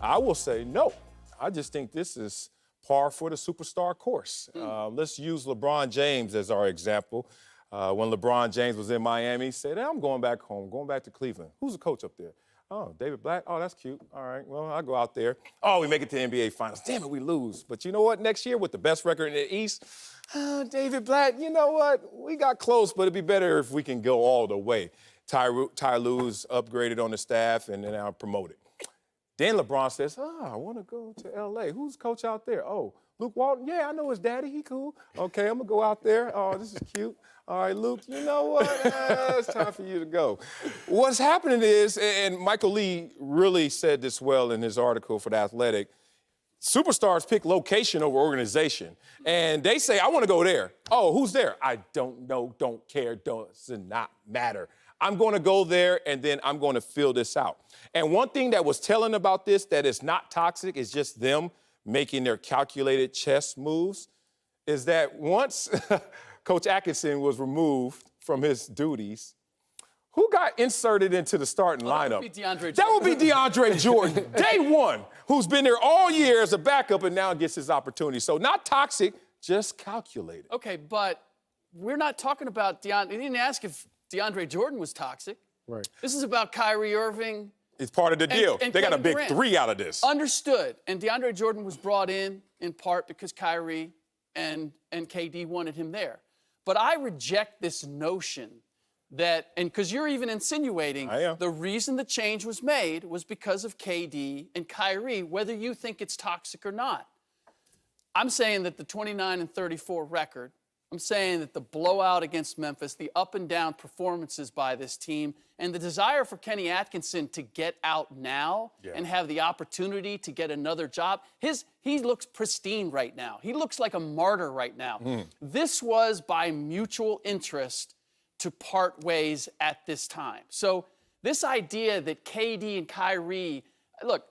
I will say no. I just think this is par for the superstar course. Let's use LeBron James as our example. When LeBron James was in Miami, he said, I'm going back home, going back to Cleveland. Who's the coach up there? Oh, David Black. Oh, that's cute. All right, well, I'll go out there. Oh, we make it to the NBA Finals. Damn it, we lose. But you know what? Next year, with the best record in the East, David Black, you know what? We got close, but it'd be better if we can go all the way. Ty Lue's upgraded on the staff and then now promoted. Then LeBron says, I want to go to L.A. Who's coach out there? Oh, Luke Walton. Yeah, I know his daddy. He cool. Okay, I'm going to go out there. Oh, this is cute. All right, Luke, you know what? It's time for you to go. What's happening is, and Michael Lee really said this well in his article for The Athletic, superstars pick location over organization. And they say, I want to go there. Oh, who's there? I don't know, don't care, does not matter. I'm going to go there, and then I'm going to fill this out. And one thing that was telling about this that is not toxic, is just them making their calculated chess moves, is that once Coach Atkinson was removed from his duties, who got inserted into the starting lineup? That would be DeAndre Jordan. That would be DeAndre Jordan, day one, who's been there all year as a backup and now gets his opportunity. So not toxic, just calculated. Okay, but we're not talking about DeAndre. He didn't ask if DeAndre Jordan was toxic. Right. This is about Kyrie Irving. It's part of the deal. And they got a Kevin big Durant. 3 out of this. Understood. And DeAndre Jordan was brought in part because Kyrie and KD wanted him there. But I reject this notion that, and because you're even insinuating the reason the change was made was because of KD and Kyrie, whether you think it's toxic or not. I'm saying that the 29-34 record, I'm saying that the blowout against Memphis, the up and down performances by this team, and the desire for Kenny Atkinson to get out now and have the opportunity to get another job, he looks pristine right now. He looks like a martyr right now. This was by mutual interest to part ways at this time. So this idea that KD and Kyrie, look,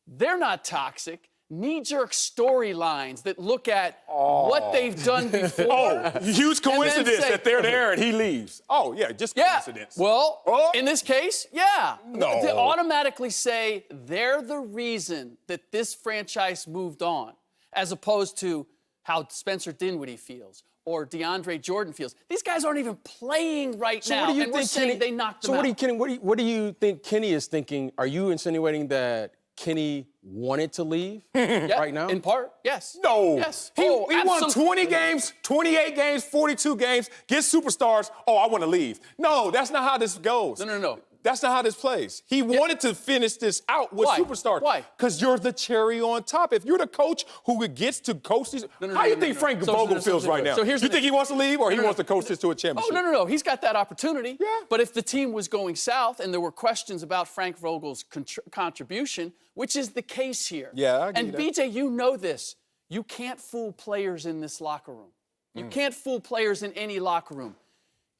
they're not toxic. Knee-jerk storylines that look at what they've done before. Huge coincidence that they're there and he leaves. Oh, yeah, just coincidence. Well, in this case, no. They automatically say they're the reason that this franchise moved on, as opposed to how Spencer Dinwiddie feels or DeAndre Jordan feels. These guys aren't even playing right now. What do you think Kenny, they knocked them out. What do you think Kenny is thinking? Are you insinuating that Kenny wanted to leave right now? In part, yes. No. Yes. He won 20 games, 28 games, 42 games, gets superstars. Oh, I want to leave. No, that's not how this goes. No. That's not how this plays. He wanted to finish this out with superstars. Why? Because you're the cherry on top. If you're the coach who gets to coach these, how do you think Frank Vogel feels right now? You think he wants to leave or he wants to coach this to a championship? Oh, no. He's got that opportunity. Yeah. But if the team was going south and there were questions about Frank Vogel's contribution, which is the case here. Yeah, I get And that. BJ, you know this. You can't fool players in this locker room. You can't fool players in any locker room.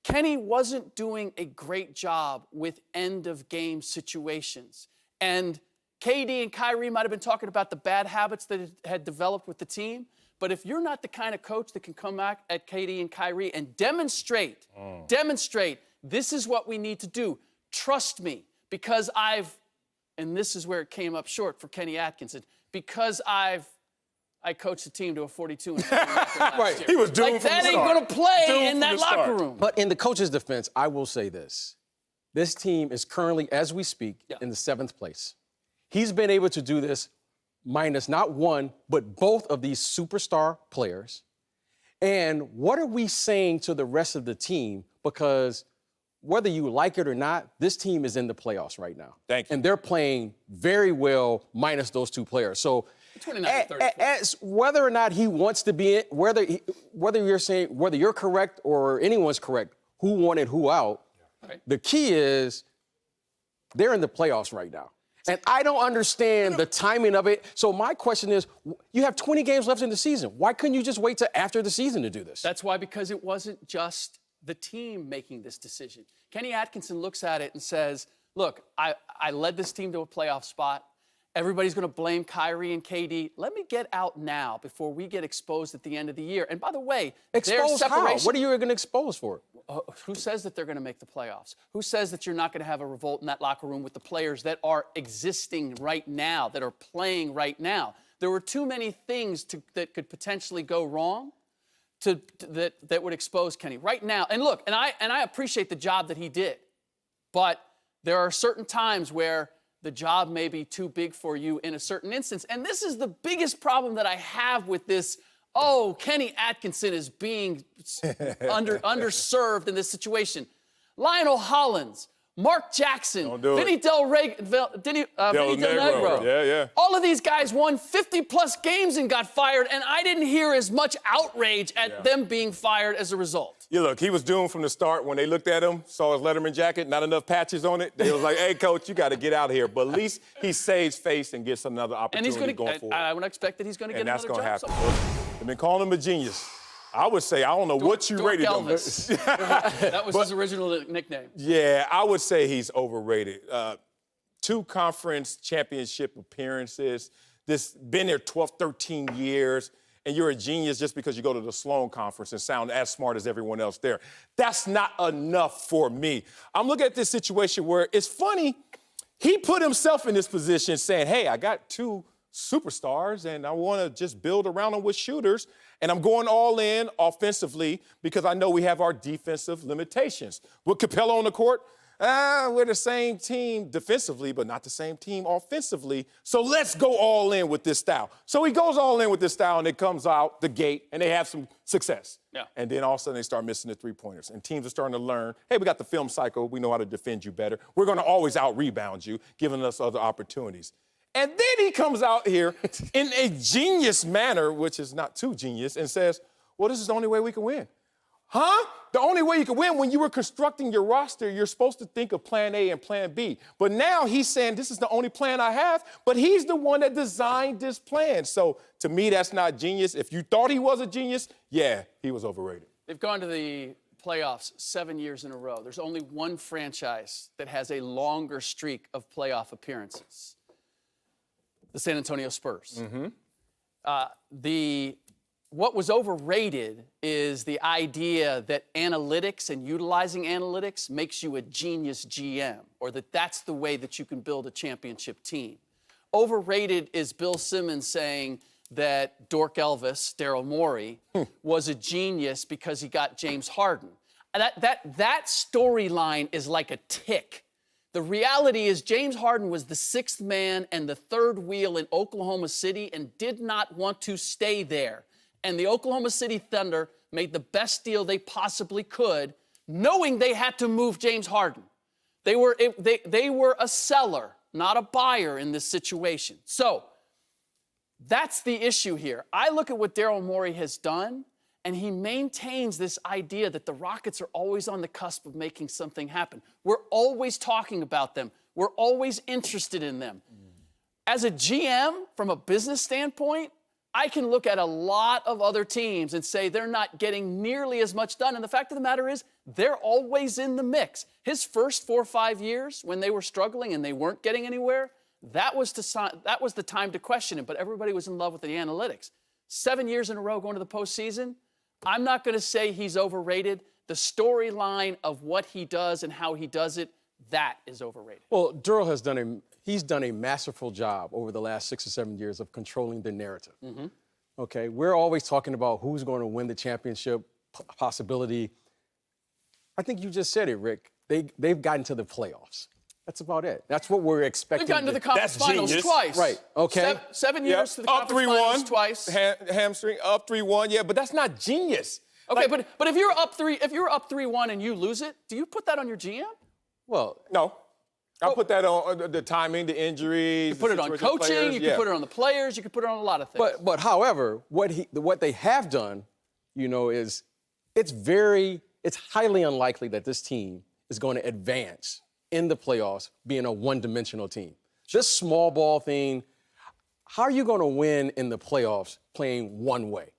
Kenny wasn't doing a great job with end-of-game situations. And KD and Kyrie might have been talking about the bad habits that had developed with the team. But if you're not the kind of coach that can come back at KD and Kyrie and demonstrate, this is what we need to do. Trust me, because and this is where it came up short for Kenny Atkinson, because I coached the team to a 42 and Right, he was doomed from the that ain't start. going to play Doomed in that from the locker start. room. But in the coach's defense, I will say this. This team is currently, as we speak, in the 7th place. He's been able to do this minus not one, but both of these superstar players. And what are we saying to the rest of the team? Because whether you like it or not, this team is in the playoffs right now. Thank you. And they're playing very well minus those 2 players. So 29-34. as whether or not he wants to be in, whether you're correct or anyone's correct, who wanted who out, the key is they're in the playoffs right now. And I don't understand the timing of it. So my question is, you have 20 games left in the season. Why couldn't you just wait till after the season to do this? That's why, because it wasn't just the team making this decision. Kenny Atkinson looks at it and says, look, I led this team to a playoff spot, everybody's going to blame Kyrie and KD. Let me get out now before we get exposed at the end of the year. And by the way, their Expose how? separation. What are you going to expose for? Who says that they're going to make the playoffs? Who says that you're not going to have a revolt in that locker room with the players that are existing right now, that are playing right now? There were too many things that could potentially go wrong that would expose Kenny right now. And look, and I appreciate the job that he did, but there are certain times where the job may be too big for you in a certain instance. And this is the biggest problem that I have with this. Oh, Kenny Atkinson is being underserved in this situation. Lionel Hollins, Mark Jackson, Vinny Del Negro. Yeah. All of these guys won 50-plus games and got fired, and I didn't hear as much outrage at them being fired as a result. Yeah, look, he was doomed from the start. When they looked at him, saw his Letterman jacket, not enough patches on it, they was like, hey, coach, you got to get out of here. But at least he saves face and gets another opportunity going forward. I would expect that he's going to get another job. And that's going to happen. They've been calling him a genius. I would say, I don't know what you rated him. That was his original nickname. Yeah, I would say he's overrated. 2 conference championship appearances. Been there 12, 13 years, and you're a genius just because you go to the Sloan Conference and sound as smart as everyone else there. That's not enough for me. I'm looking at this situation where it's funny. He put himself in this position saying, hey, I got 2 superstars, and I want to just build around them with shooters, and I'm going all in offensively because I know we have our defensive limitations. With Capella on the court, we're the same team defensively, but not the same team offensively, so let's go all in with this style. So he goes all in with this style, and it comes out the gate, and they have some success. Yeah. And then all of a sudden they start missing the three-pointers, and teams are starting to learn, hey, we got the film cycle, we know how to defend you better. We're going to always out-rebound you, giving us other opportunities. And then he comes out here in a genius manner, which is not too genius, and says, well, this is the only way we can win. Huh? The only way you can win, when you were constructing your roster, you're supposed to think of plan A and plan B. But now he's saying this is the only plan I have, but he's the one that designed this plan. So to me, that's not genius. If you thought he was a genius, yeah, he was overrated. They've gone to the playoffs 7 years in a row. There's only one franchise that has a longer streak of playoff appearances. The San Antonio Spurs. What was overrated is the idea that analytics and utilizing analytics makes you a genius GM, or that's the way that you can build a championship team. Overrated is Bill Simmons saying that Dork Elvis, Daryl Morey, was a genius because he got James Harden. That storyline is like a tick. The reality is James Harden was the 6th man and the 3rd wheel in Oklahoma City and did not want to stay there. And the Oklahoma City Thunder made the best deal they possibly could, knowing they had to move James Harden. They were a seller, not a buyer in this situation. So that's the issue here. I look at what Daryl Morey has done, and he maintains this idea that the Rockets are always on the cusp of making something happen. We're always talking about them. We're always interested in them. As a GM, from a business standpoint, I can look at a lot of other teams and say they're not getting nearly as much done. And the fact of the matter is, they're always in the mix. His first 4 or 5 years, when they were struggling and they weren't getting anywhere, that was the time to question him. But everybody was in love with the analytics. 7 years in a row going to the postseason, I'm not going to say he's overrated. The storyline of what he does and how he does it, that is overrated. Well, Daryl has done a masterful job over the last 6 or 7 years of controlling the narrative. Okay, we're always talking about who's going to win the championship possibility. I think you just said it, Rick. They've gotten to the playoffs. That's about it. That's what we're expecting. They've gotten to the conference finals twice. Right, okay. 7 years to the conference finals twice. Hamstring, up 3-1. Yeah, but that's not genius. Okay, but if you're up 3-1 and you lose it, do you put that on your GM? Well, no. I put that on the timing, the injuries. You put it on coaching. You can put it on the players. You can put it on a lot of things. But however, what they have done, is it's highly unlikely that this team is going to advance in the playoffs being a one-dimensional team. This small ball thing, how are you going to win in the playoffs playing one way?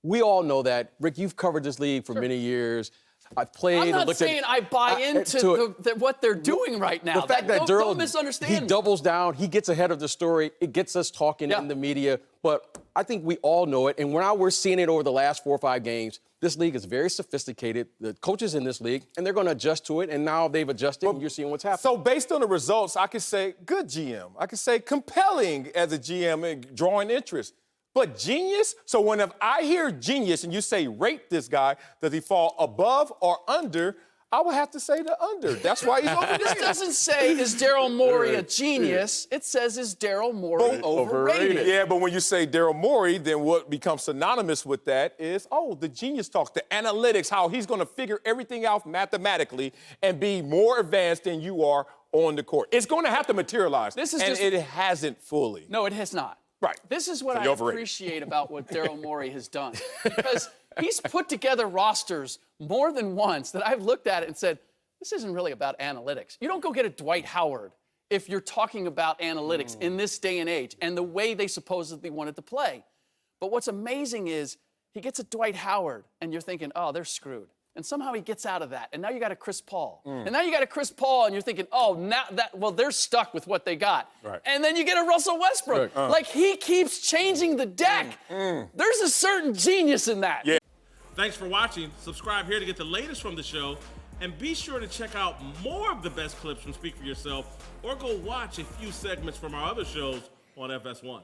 We all know that. Rick, you've covered this league for many years. I've played. I'm not looked saying at, I buy into what they're doing right now. The fact that Daryl, don't misunderstand he me. doubles down, he gets ahead of the story, it gets us talking in the media. But I think we all know it. And now we're seeing it over the last 4 or 5 games. This league is very sophisticated. The coaches in this league, and they're going to adjust to it. And now they've adjusted, and you're seeing what's happening. So based on the results, I could say good GM. I could say compelling as a GM and drawing interest. But genius? So when I hear genius and you say rate this guy, does he fall above or under? I would have to say the under. That's why he's overrated. This doesn't say, is Daryl Morey a genius? It says, is Daryl Morey overrated? Yeah, but when you say Daryl Morey, then what becomes synonymous with that is, the genius talk, the analytics, how he's going to figure everything out mathematically and be more advanced than you are on the court. It's going to have to materialize. It hasn't fully. No, it has not. Right. This is what I appreciate about what Daryl Morey has done. Because he's put together rosters more than once that I've looked at it and said, this isn't really about analytics. You don't go get a Dwight Howard if you're talking about analytics in this day and age and the way they supposedly wanted to play. But what's amazing is he gets a Dwight Howard and you're thinking, oh, they're screwed. And somehow he gets out of that. And now you got a Chris Paul. And now you got a Chris Paul and you're thinking, they're stuck with what they got. Right. And then you get a Russell Westbrook. Like he keeps changing the deck. There's a certain genius in that. Yeah. Thanks for watching. Subscribe here to get the latest from the show. And be sure to check out more of the best clips from Speak For Yourself or go watch a few segments from our other shows on FS1.